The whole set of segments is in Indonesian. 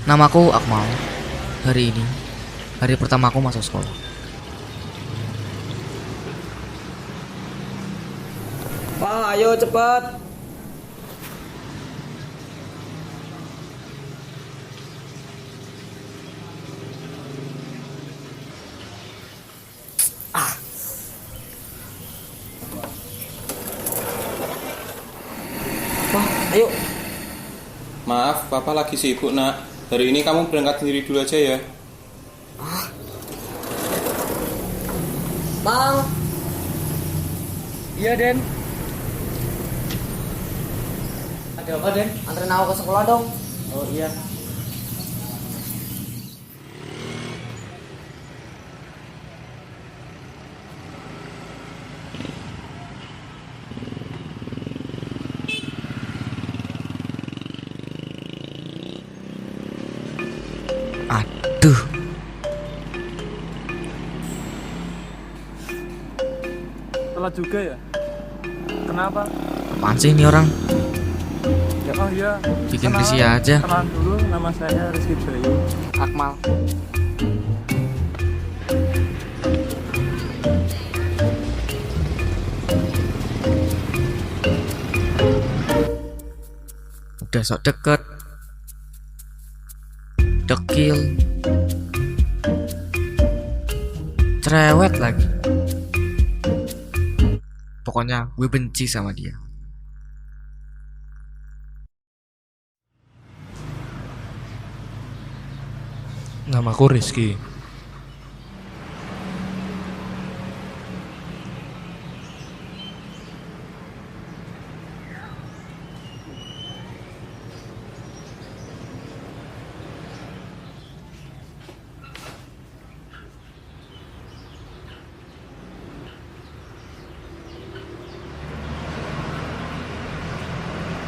Namaku Akmal. Hari ini hari pertamaku masuk sekolah. Pak, ayo cepat. Pak, ayo. Maaf, Papa lagi sibuk, Nak. Hari ini kamu berangkat sendiri dulu aja ya. Bang. Iya, Den. Ada apa, Den? Anterin aku ke sekolah dong. Oh, iya. Aduh, Telat juga ya? Kenapa? apaan sih ini orang? Ya oh iya. Bikin Kenalan- risih aja. Kenalan dulu, nama saya Rizky Bayu. Akmal. Udah sok deket, dekil, cerewet lagi. Pokoknya gue benci sama dia. Namaku Rizky.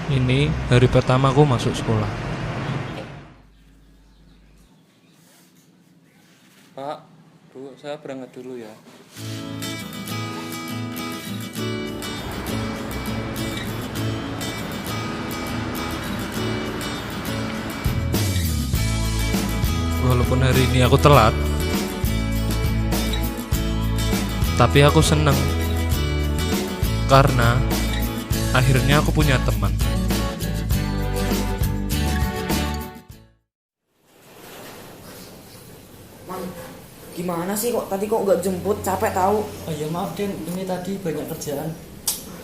Ini hari pertamaku masuk sekolah. Pak, Bu, saya berangkat dulu ya. Walaupun hari ini aku telat, tapi aku seneng karena akhirnya aku punya teman. Mang, gimana sih kok tadi kok nggak jemput? Capek tahu. Oh iya maaf Den, ini tadi banyak kerjaan.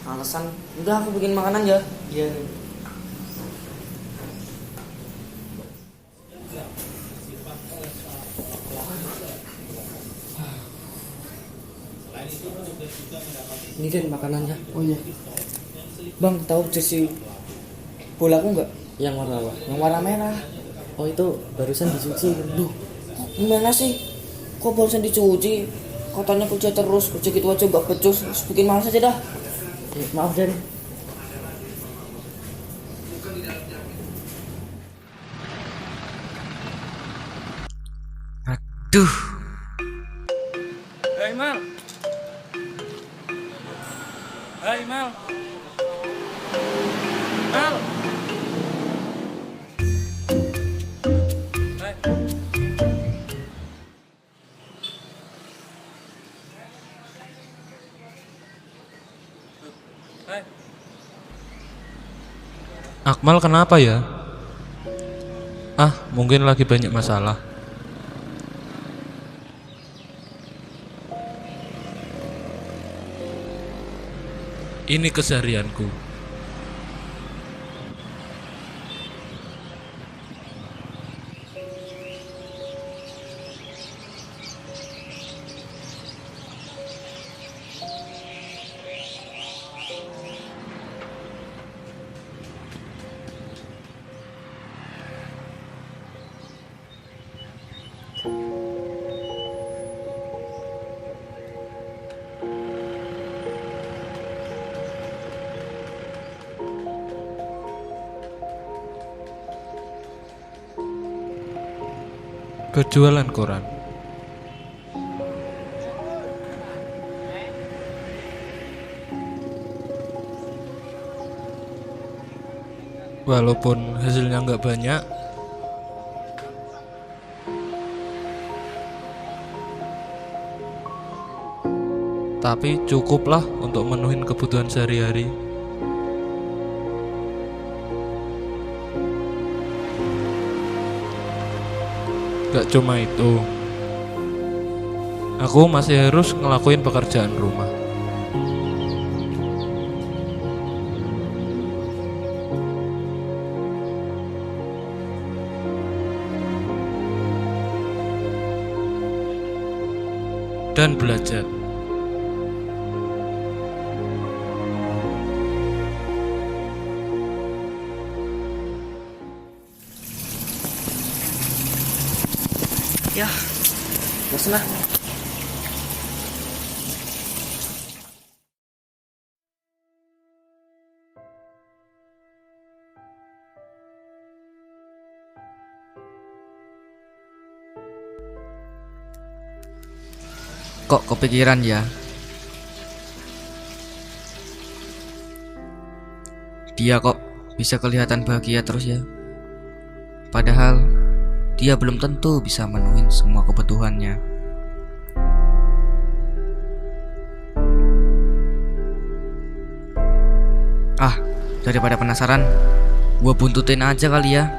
Alasan. Udah aku bikin makanan ya. Iya Den. Ini Den makanannya. Oh iya. Bang, tahu jersey bolaku nggak? Yang warna apa? Yang warna merah. Oh itu barusan dicuci. Duh, gimana sih? Kok barusan dicuci? Katanya kerja terus, kerja gitu aja nggak becus. Terus bikin malas aja dah. Maaf Den. Aduh, Hei Mal. Hei Mal. Mal. Hei. Hei. Akmal kenapa ya? Mungkin lagi banyak masalah. Ini keseharianku. Berjualan koran. Walaupun hasilnya nggak banyak, tapi cukuplah untuk menuhin kebutuhan sehari-hari. Gak cuma itu, aku masih harus ngelakuin pekerjaan rumah. Dan belajar. Ya, bosan lah. Kok kepikiran ya? Dia kok bisa kelihatan bahagia terus ya? Padahal dia belum tentu bisa menuhin semua kebutuhannya. Ah, daripada penasaran, gua buntutin aja kali ya.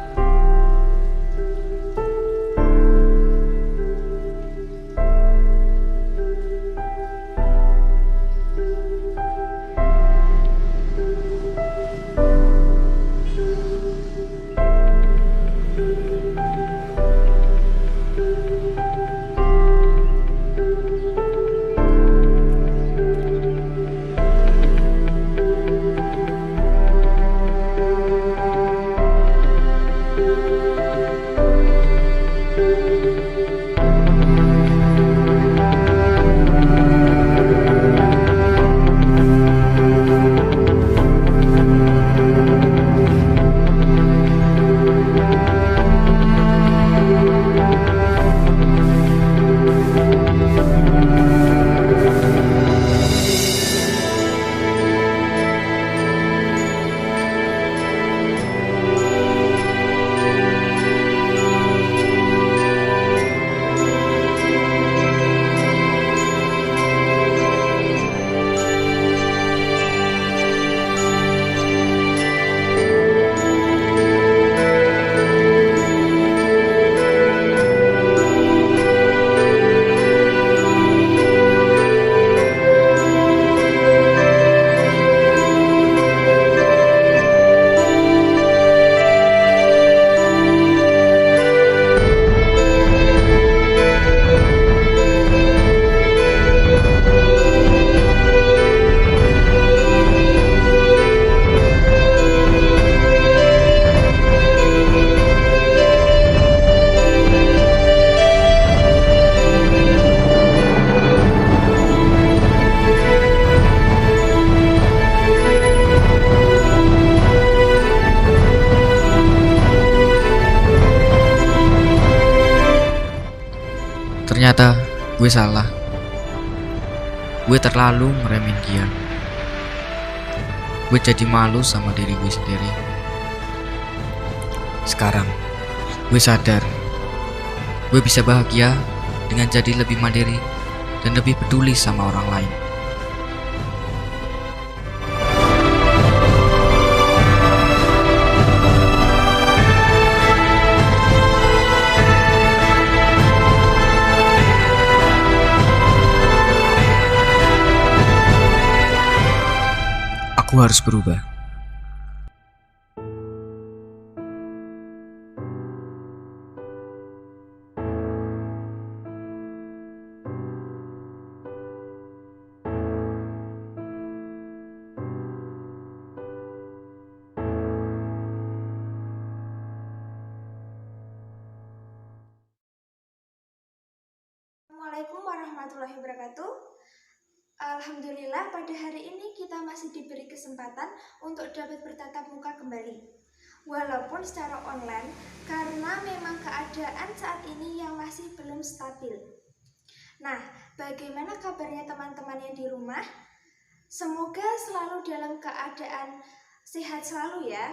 Ternyata gue salah. Gue terlalu ngeremehin dia. Gue jadi malu sama diri gue sendiri. Sekarang gue sadar gue bisa bahagia dengan jadi lebih mandiri dan lebih peduli sama orang lain. Aku harus berubah. Assalamualaikum warahmatullahi wabarakatuh. Alhamdulillah pada hari ini kita masih diberi kesempatan untuk dapat bertatap muka kembali. Walaupun secara online karena memang keadaan saat ini yang masih belum stabil. Nah, bagaimana kabarnya teman-teman yang di rumah? Semoga selalu dalam keadaan sehat selalu ya.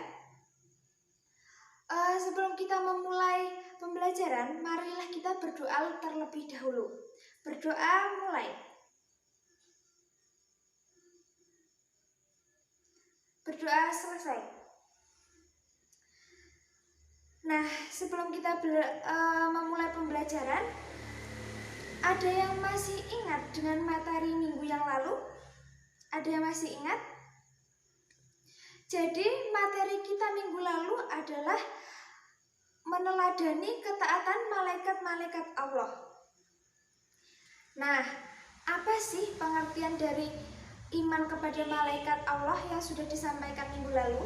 Sebelum kita memulai pembelajaran, marilah kita berdoa terlebih dahulu. Berdoa mulai. berdoa selesai. Nah, sebelum kita memulai pembelajaran, ada yang masih ingat dengan materi minggu yang lalu? Ada yang masih ingat? Jadi materi kita minggu lalu adalah meneladani ketaatan malaikat-malaikat Allah. Nah, apa sih pengertian dari iman kepada malaikat Allah yang sudah disampaikan minggu lalu?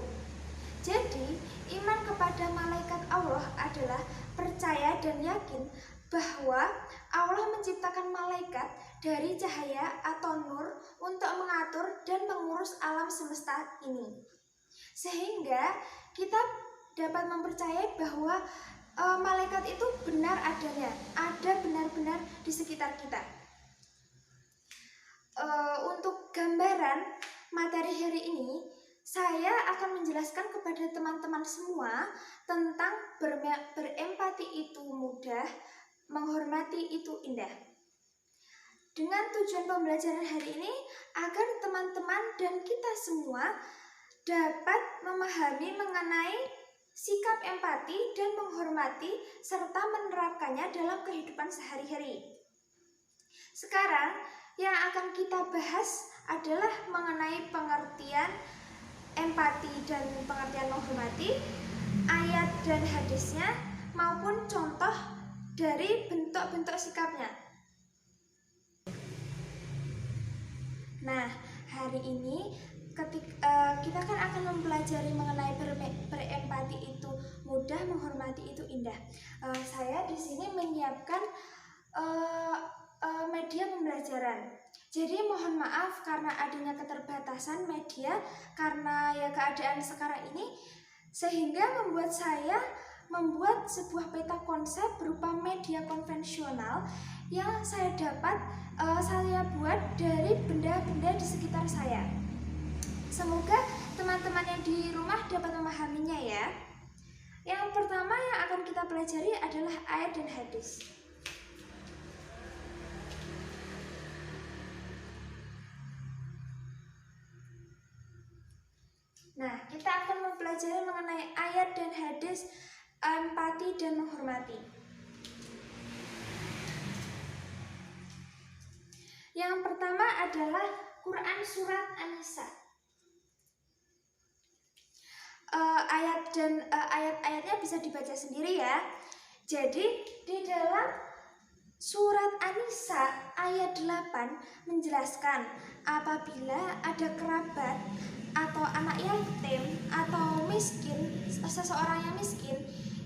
Jadi, iman kepada malaikat Allah adalah percaya dan yakin bahwa Allah menciptakan malaikat dari cahaya atau nur untuk mengatur dan mengurus alam semesta ini. Sehingga kita dapat mempercayai bahwa malaikat itu benar adanya, ada benar-benar di sekitar kita. Untuk gambaran materi hari ini, saya akan menjelaskan kepada teman-teman semua tentang berempati itu mudah, menghormati itu indah. Dengan tujuan pembelajaran hari ini agar teman-teman dan kita semua dapat memahami mengenai sikap empati dan menghormati serta menerapkannya dalam kehidupan sehari-hari. Sekarang yang akan kita bahas adalah mengenai pengertian empati dan pengertian menghormati, ayat dan hadisnya maupun contoh dari bentuk-bentuk sikapnya. Nah, hari ini kita kan akan mempelajari mengenai berempati itu mudah, menghormati itu indah. Saya di sini menyiapkan media pembelajaran. Jadi mohon maaf karena adanya keterbatasan media karena ya keadaan sekarang ini, sehingga membuat saya membuat sebuah peta konsep berupa media konvensional yang saya buat dari benda-benda di sekitar saya. Semoga teman-teman yang di rumah dapat memahaminya ya. Yang pertama yang akan kita pelajari adalah ayat dan hadis. Nah, kita akan mempelajari mengenai ayat dan hadis empati dan menghormati. Yang pertama adalah Quran Surat An-Nisa. Ayat-ayatnya bisa dibaca sendiri ya. Jadi di dalam Surat An-Nisa ayat 8 menjelaskan apabila ada kerabat atau anak yatim atau miskin, seseorang yang miskin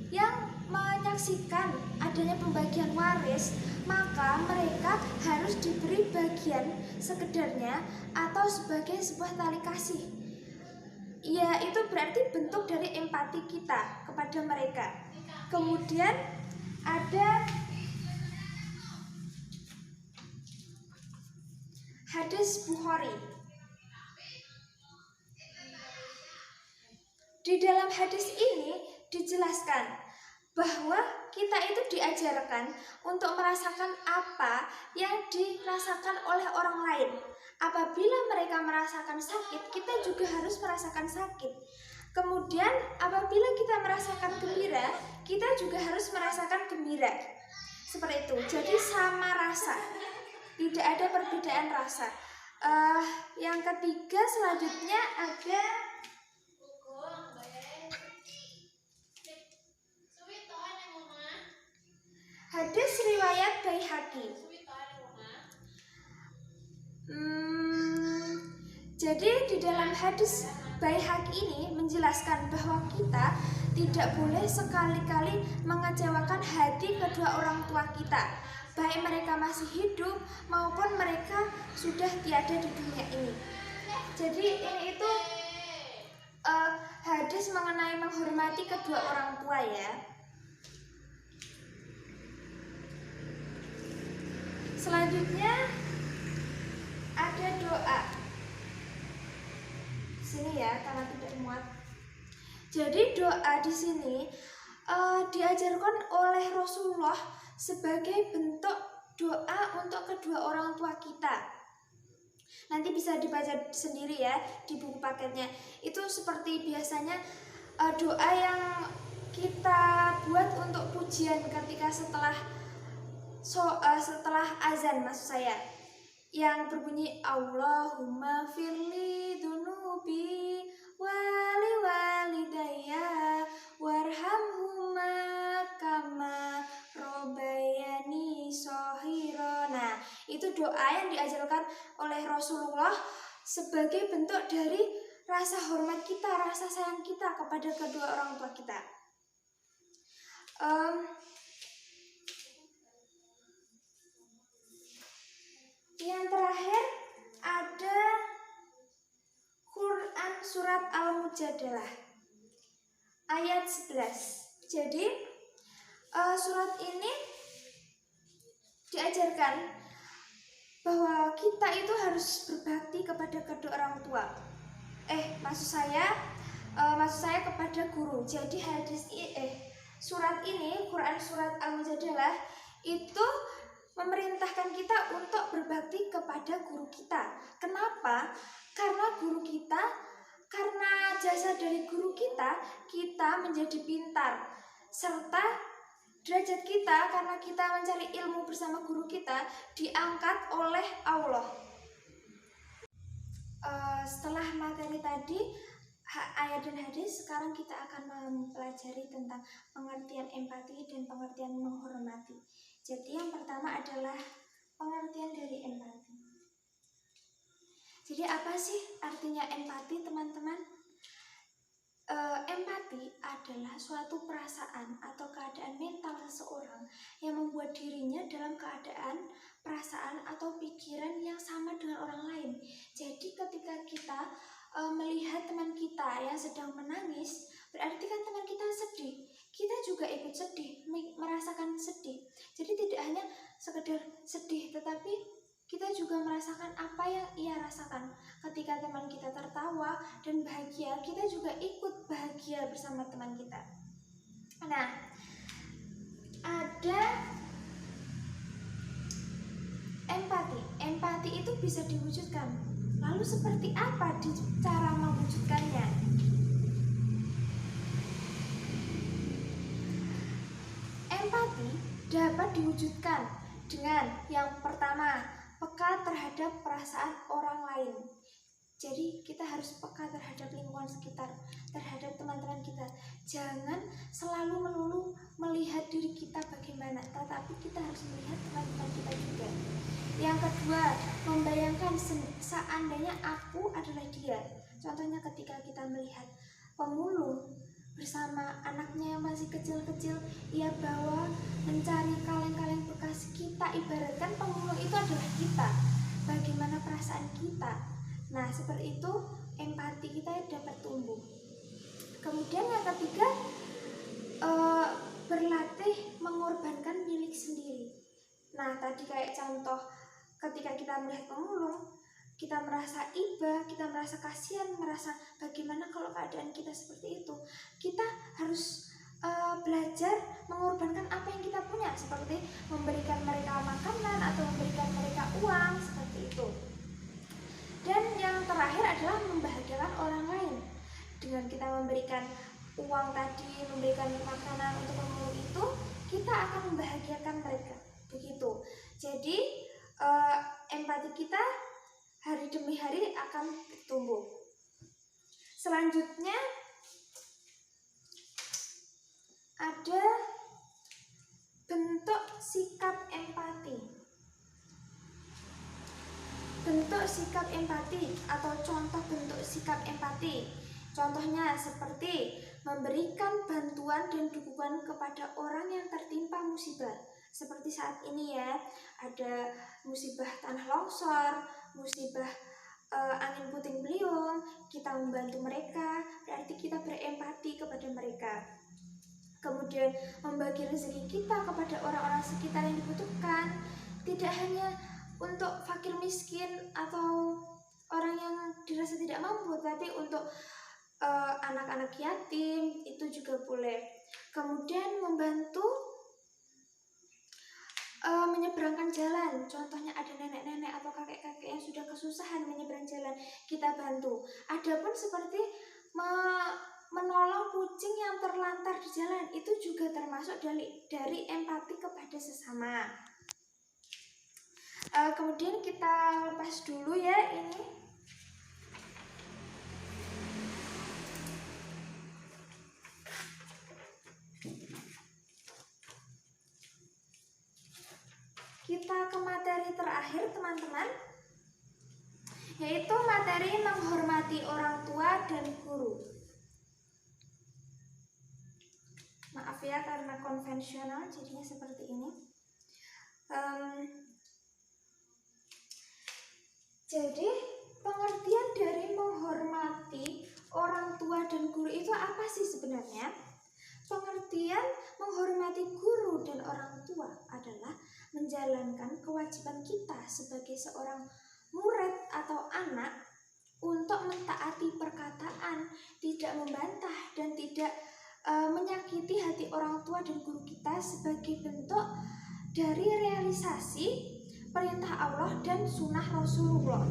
yang menyaksikan adanya pembagian waris, maka mereka harus diberi bagian sekedarnya atau sebagai sebuah tali kasih. Ya, itu berarti bentuk dari empati kita kepada mereka. Kemudian ada hadis Bukhari. Di dalam hadis ini dijelaskan bahwa kita itu diajarkan untuk merasakan apa yang dirasakan oleh orang lain. Apabila mereka merasakan sakit, kita juga harus merasakan sakit. Kemudian apabila kita merasakan gembira, kita juga harus merasakan gembira. Seperti itu. Jadi sama rasa. Tidak ada perbedaan rasa. Yang ketiga selanjutnya ada hadis riwayat Baihaqi. Jadi di dalam hadis Baihaqi ini menjelaskan bahwa kita tidak boleh sekali-kali mengecewakan hati kedua orang tua kita, baik mereka masih hidup maupun mereka sudah tiada di dunia ini. Jadi ini itu hadis mengenai menghormati kedua orang tua ya. Selanjutnya ada doa. Sini ya, karena tidak muat. Jadi doa di sini diajarkan oleh Rasulullah sebagai bentuk doa untuk kedua orang tua kita. Nanti bisa dibaca sendiri ya di buku paketnya. Itu seperti biasanya doa yang kita buat untuk pujian ketika setelah azan, maksud saya, yang berbunyi Allahumma firli dunubi wali walidayya warhamhuma kama robayani shohira. Nah, itu doa yang diajarkan oleh Rasulullah sebagai bentuk dari rasa hormat kita, rasa sayang kita kepada kedua orang tua kita. Yang terakhir ada Quran Surat Al-Mujadalah ayat 11. Jadi surat ini diajarkan bahwa kita itu harus berbakti kepada kedua orang tua. Maksud saya kepada guru. Jadi surat ini, Quran Surat Al-Mujadalah, itu memerintahkan kita untuk berbakti kepada guru kita. Kenapa? Karena jasa dari guru kita menjadi pintar, serta derajat kita karena kita mencari ilmu bersama guru kita diangkat oleh Allah. Setelah materi tadi, ayat dan hadis, sekarang kita akan mempelajari tentang pengertian empati dan pengertian menghormati. Jadi yang pertama adalah pengertian dari empati. Jadi apa sih artinya empati, teman-teman? Empati adalah suatu perasaan atau keadaan mental seseorang yang membuat dirinya dalam keadaan, perasaan atau pikiran yang sama dengan orang lain. Jadi ketika kita melihat teman kita yang sedang menangis, berarti kan teman kita sedih. Kita juga ikut sedih, merasakan sedih. Jadi tidak hanya sekedar sedih, tetapi kita juga merasakan apa yang ia rasakan. Ketika teman kita tertawa dan bahagia, kita juga ikut bahagia bersama teman kita. Nah, ada empati. Empati itu bisa diwujudkan. Lalu seperti apa cara mewujudkannya? Empati dapat diwujudkan dengan yang pertama, peka terhadap perasaan orang lain. Jadi kita harus peka terhadap lingkungan sekitar, terhadap teman-teman kita. Jangan selalu melulu melihat diri kita bagaimana, tetapi kita harus melihat teman-teman kita juga. Yang kedua, membayangkan seandainya aku adalah dia. Contohnya ketika kita melihat pemulung bersama anaknya yang masih kecil-kecil, ia bawa mencari kaleng-kaleng bekas. Kita ibaratkan pemulung itu adalah kita. Bagaimana perasaan kita? Nah, seperti itu empati kita dapat tumbuh. Kemudian yang ketiga, berlatih mengorbankan milik sendiri. Nah, tadi kayak contoh ketika kita melihat pemulung, kita merasa iba, kita merasa kasihan, merasa bagaimana kalau keadaan kita seperti itu. Kita harus belajar mengorbankan apa yang kita punya, seperti memberikan mereka makanan atau memberikan mereka uang, seperti itu. Dan yang terakhir adalah membahagiakan orang lain. Dengan kita memberikan uang tadi, memberikan makanan untuk pemulung itu, kita akan membahagiakan mereka. Begitu. Jadi empati kita hari demi hari akan tumbuh. Selanjutnya ada bentuk sikap empati. Bentuk sikap empati atau contoh bentuk sikap empati. Contohnya seperti memberikan bantuan dan dukungan kepada orang yang tertimpa musibah. Seperti saat ini ya, ada musibah tanah longsor, musibah angin puting beliung, kita membantu mereka, berarti kita berempati kepada mereka. Kemudian membagi rezeki kita kepada orang-orang sekitar yang dibutuhkan, tidak hanya untuk fakir miskin atau orang yang dirasa tidak mampu, tapi untuk anak-anak yatim itu juga boleh. Kemudian membantu menyeberangkan jalan, contohnya ada nenek-nenek atau kakek-kakek yang sudah kesusahan menyeberang jalan, kita bantu. Adapun seperti menolong kucing yang terlantar di jalan, itu juga termasuk dari empati kepada sesama. Kemudian kita lepas dulu ya ini. Kita ke materi terakhir teman-teman, yaitu materi menghormati orang tua dan guru. Maaf ya karena konvensional jadinya seperti ini. Jadi pengertian dari menghormati orang tua dan guru itu apa sih sebenarnya? Pengertian menghormati guru dan orang tua adalah menjalankan kewajiban kita sebagai seorang murid atau anak untuk mentaati perkataan, tidak membantah dan tidak menyakiti hati orang tua dan guru kita sebagai bentuk dari realisasi perintah Allah dan sunnah Rasulullah.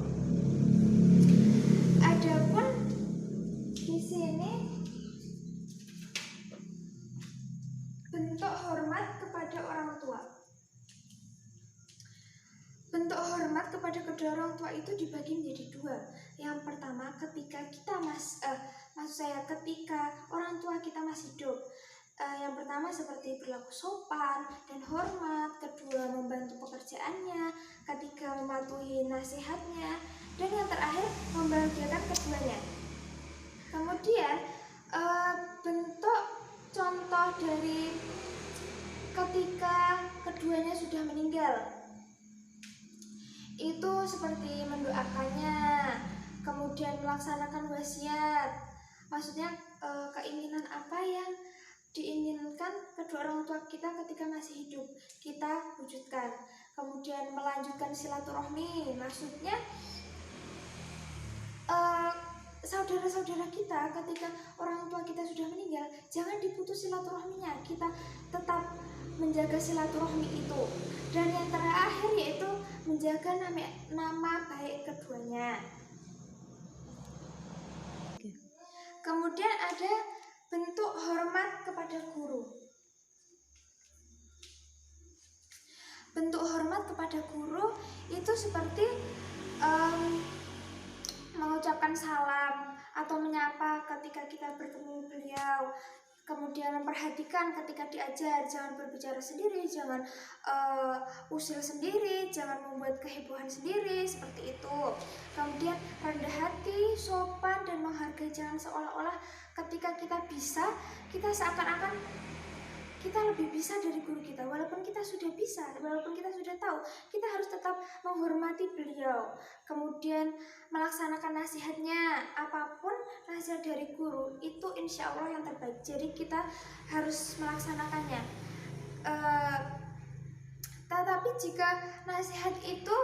Adapun di sini bentuk hormat kepada orang tua. Bentuk hormat kepada kedua orang tua itu dibagi menjadi dua. Yang pertama ketika kita ketika orang tua kita masih hidup. Yang pertama seperti berlaku sopan dan hormat, kedua membantu pekerjaannya, ketiga mematuhi nasihatnya, dan yang terakhir membahagiakan keduanya. Kemudian bentuk contoh dari ketika keduanya sudah meninggal itu seperti mendoakannya, kemudian melaksanakan wasiat. Maksudnya keinginan apa yang diinginkan kedua orang tua kita ketika masih hidup, kita wujudkan. Kemudian melanjutkan silaturahmi, maksudnya saudara-saudara kita ketika orang tua kita sudah meninggal, jangan diputus silaturahminya, kita tetap menjaga silaturahmi itu. Dan yang terakhir yaitu menjaga nama baik keduanya. Kemudian ada bentuk hormat kepada guru. Bentuk hormat kepada guru itu seperti mengucapkan salam atau menyapa ketika kita bertemu beliau. Kemudian memperhatikan ketika diajar, jangan berbicara sendiri, jangan usil sendiri, jangan membuat kehebohan sendiri, seperti itu. Kemudian rendah hati, sopan, dan menghargai, jangan seolah-olah ketika kita bisa, kita seakan-akan kita lebih bisa dari guru kita. Walaupun kita sudah bisa, walaupun kita sudah tahu, kita harus tetap menghormati beliau. Kemudian melaksanakan nasihatnya, apapun nasihat dari guru itu insya Allah yang terbaik. Jadi kita harus melaksanakannya. Tetapi jika nasihat itu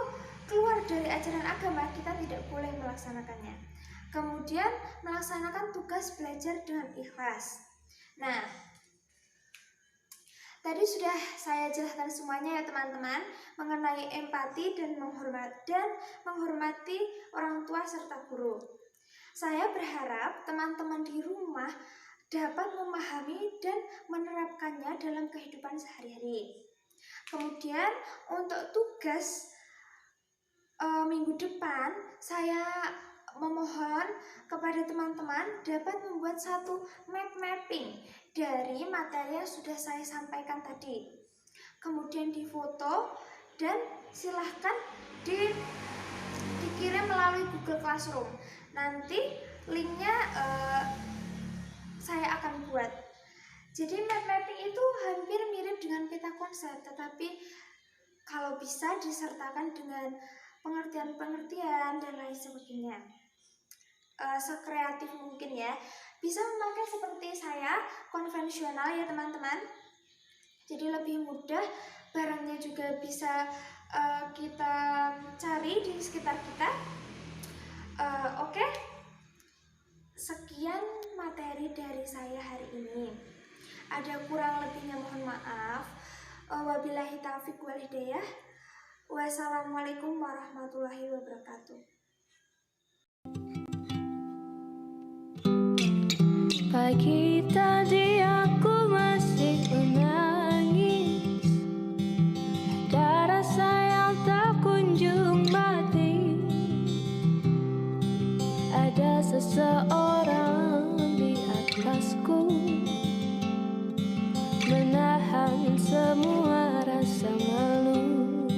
keluar dari ajaran agama, kita tidak boleh melaksanakannya. Kemudian melaksanakan tugas belajar dengan ikhlas. Nah, tadi sudah saya jelaskan semuanya ya teman-teman, mengenai empati dan menghormati orang tua serta guru. Saya berharap teman-teman di rumah dapat memahami dan menerapkannya dalam kehidupan sehari-hari. Kemudian untuk tugas minggu depan, saya memohon kepada teman-teman dapat membuat satu mapping dari materi yang sudah saya sampaikan tadi. Kemudian difoto dan silahkan dikirim melalui Google Classroom. Nanti linknya saya akan buat. Jadi mapping itu hampir mirip dengan peta konsep, tetapi kalau bisa disertakan dengan pengertian-pengertian dan lain sebagainya. Sekreatif mungkin ya. Bisa memakai seperti saya, konvensional ya teman-teman. Jadi lebih mudah, barangnya juga bisa kita cari di sekitar kita. Oke. Sekian materi dari saya hari ini. Ada kurang lebihnya mohon maaf. Wabillahi taufiq wal hidayah. Wassalamualaikum warahmatullahi wabarakatuh. Pagi tadi aku masih menangis, ada rasa yang tak kunjung mati. Ada seseorang di atasku, menahan semua rasa